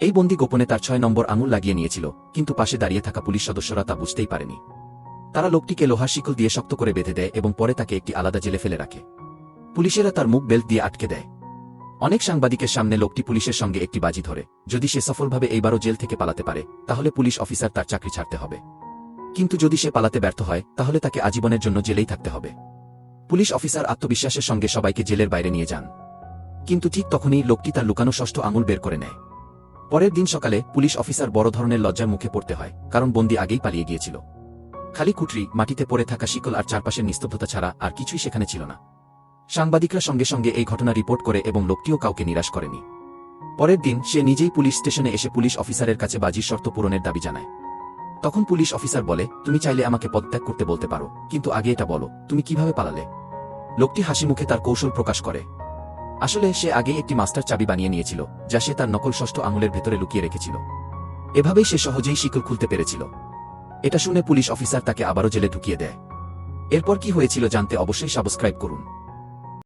এই বন্দী গোপনে তার 6 নম্বর আঙুল লাগিয়ে নিয়েছিল, কিন্তু পাশে দাঁড়িয়ে থাকা পুলিশ সদস্যরা তা বুঝতেই পারেনি। তারা লোকটিকে লোহার শিকল দিয়ে শক্ত করে বেঁধে দেয় এবং পরে তাকে একটি আলাদা জেলে ফেলে রাখে। পুলিশেরা তার মুখ বেল্ট দিয়ে আটকে দেয়। অনেক সাংবাদিকের সামনে লোকটি পুলিশের সঙ্গে একটি বাজি ধরে, যদি সে সফলভাবে এইবারও জেল থেকে পালাতে পারে তাহলে পুলিশ অফিসার তার চাকরি ছাড়তে হবে, কিন্তু যদি সে পালাতে ব্যর্থ হয় তাহলে তাকে আজীবনের জন্য জেলেই থাকতে হবে। পুলিশ অফিসার আত্মবিশ্বাসের সঙ্গে সবাইকে জেলের বাইরে নিয়ে যান, কিন্তু ঠিক তখনই লোকটি তার লুকানো ষষ্ঠ আঙুল বের করে নেয়। পরের দিন সকালে পুলিশ অফিসার বড় ধরনের লজ্জার মুখে পড়তে হয়, কারণ বন্দী আগেই পালিয়ে গিয়েছিল। খালি কুটরি, মাটিতে পড়ে থাকা শিকল আর চারপাশের নিস্তব্ধতা ছাড়া আর কিছুই সেখানে ছিল না। সাংবাদিকরা সঙ্গে সঙ্গে এই ঘটনা রিপোর্ট করে এবং লোকটিও কাউকে নিরাশ করেনি। পরের দিন সে নিজেই পুলিশ স্টেশনে এসে পুলিশ অফিসারের কাছে বাজির শর্ত পূরণের দাবি জানায়। তখন পুলিশ অফিসার বলে, তুমি চাইলে আমাকে পদত্যাগ করতে বলতে পারো, কিন্তু আগে এটা বলো তুমি কিভাবে পালালে। লোকটি হাসি মুখে তার কৌশল প্রকাশ করে। আসলে সে আগেই একটি মাস্টার চাবি বানিয়ে নিয়েছিল, যা সে তার নকল ষষ্ঠ আঙুলের ভেতরে লুকিয়ে রেখেছিল। এভাবেই সে সহজেই শিকল খুলতে পেরেছিল। এটা শুনে পুলিশ অফিসার তাকে আবারও জেলে ঢুকিয়ে দেয়। এরপর কি হয়েছিল জানতে অবশ্যই সাবস্ক্রাইব করুন।